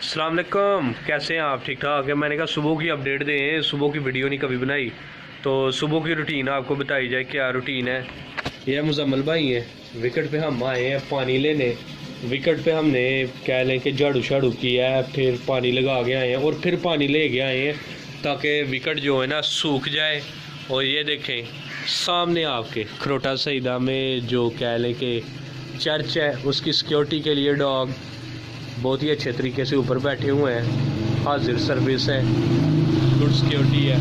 अस्सलाम वालेकुम, कैसे हैं आप? ठीक ठाक है। मैंने कहा सुबह की अपडेट दें, सुबह की वीडियो नहीं कभी बनाई, तो सुबह की रूटीन आपको बताई जाए। क्या रूटीन है? यह मुजम्मल भाई हैं, विकेट पे हम आए हैं पानी लेने। विकेट पे हमने कह लें कि झाड़ू शाड़ू किया है, फिर पानी लगा के आए हैं और फिर पानी ले के आए हैं ताकि विकेट जो है ना सूख जाए। और ये देखें सामने आपके खरोटा सईदा में जो कह लें कि चर्च है, उसकी सिक्योरिटी के लिए डॉग बहुत ही अच्छे तरीके से ऊपर बैठे हुए हैं। हाजिर सर्विस है, गुड सिक्योरिटी है।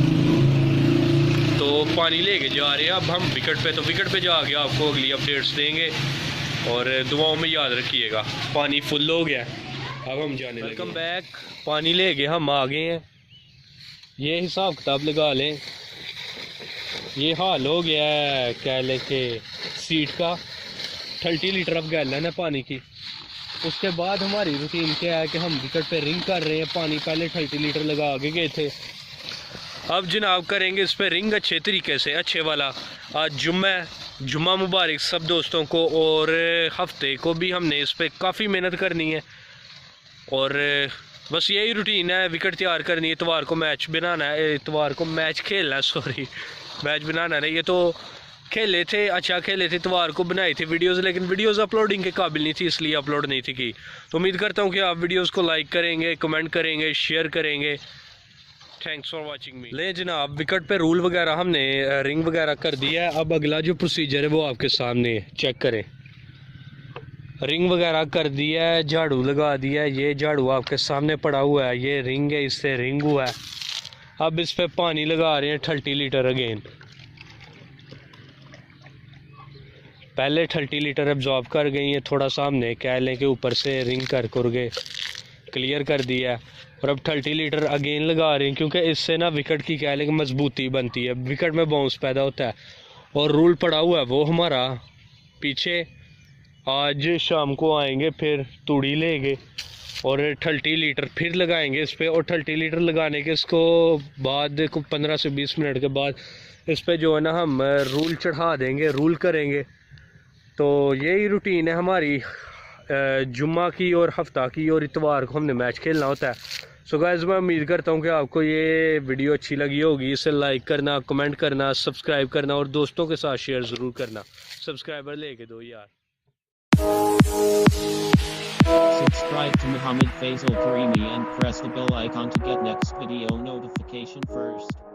तो पानी लेके जा रहे हैं अब हम विकेट पे। तो विकेट पे जाके आपको अगली अपडेट्स देंगे और दुआओं में याद रखिएगा। पानी फुल हो गया, अब हम जाने लगे। Welcome back. पानी लेके हम आ गए हैं। ये हिसाब किताब लगा लें, ये हाल हो गया है कह लें कि सीट का। 30 लीटर अब गैलन है पानी की। उसके बाद हमारी रूटीन क्या है कि हम विकेट पे रिंग कर रहे हैं। पानी पहले 30 लीटर लगा के गए थे, अब जनाब करेंगे इस पे रिंग अच्छे तरीके से, अच्छे वाला। आज जुम्मा मुबारक सब दोस्तों को, और हफ्ते को भी हमने इस पे काफ़ी मेहनत करनी है। और बस यही रूटीन है, विकेट तैयार करनी है, इतवार को मैच बनाना है, इतवार को मैच खेलना है, सॉरी मैच बनाना है। ये तो खेले थे, अच्छा खेले थे, इतवार को बनाई थी वीडियोस, लेकिन वीडियोस अपलोडिंग के काबिल नहीं थी, इसलिए अपलोड नहीं थी की। तो उम्मीद करता हूँ कि आप वीडियोस को लाइक करेंगे, कमेंट करेंगे, शेयर करेंगे। Thanks for watching me. ले जनाब, विकेट पे रूल वगैरह हमने रिंग वगैरह कर दिया है। अब अगला जो प्रोसीजर है वो आपके सामने है, चेक करें। रिंग वगैरह कर दिया है, झाड़ू लगा दिया है, ये झाड़ू आपके सामने पड़ा हुआ है, ये रिंग है, इससे रिंग हुआ है। अब इस पे पानी लगा रहे हैं 30 लीटर अगेन। पहले 30 लीटर एब्जॉर्ब कर गई है, थोड़ा सा हमने कह लें कि ऊपर से रिंग कर के क्लियर कर दिया है। और अब 30 लीटर अगेन लगा रहे हैं, क्योंकि इससे ना विकेट की कह लें कि मजबूती बनती है, विकेट में बाउंस पैदा होता है। और रूल पड़ा हुआ है वो हमारा पीछे। आज शाम को आएंगे, फिर तूड़ी लेंगे और 30 लीटर फिर लगाएंगे इस पर। और 30 लीटर लगाने के इसको बाद 15 से 20 मिनट के बाद इस पर जो है ना हम रूल चढ़ा देंगे, रूल करेंगे। तो यही रूटीन है हमारी जुम्मा की और हफ्ता की, और इतवार को हमने मैच खेलना होता है। सो गाइस, मैं उम्मीद करता हूँ कि आपको ये वीडियो अच्छी लगी होगी। इसे लाइक करना, कमेंट करना, सब्सक्राइब करना और दोस्तों के साथ शेयर ज़रूर करना। सब्सक्राइबर लेके दो यार। Subscribe to Muhammad Faisal Karimi and press the bell icon to get next video notification first.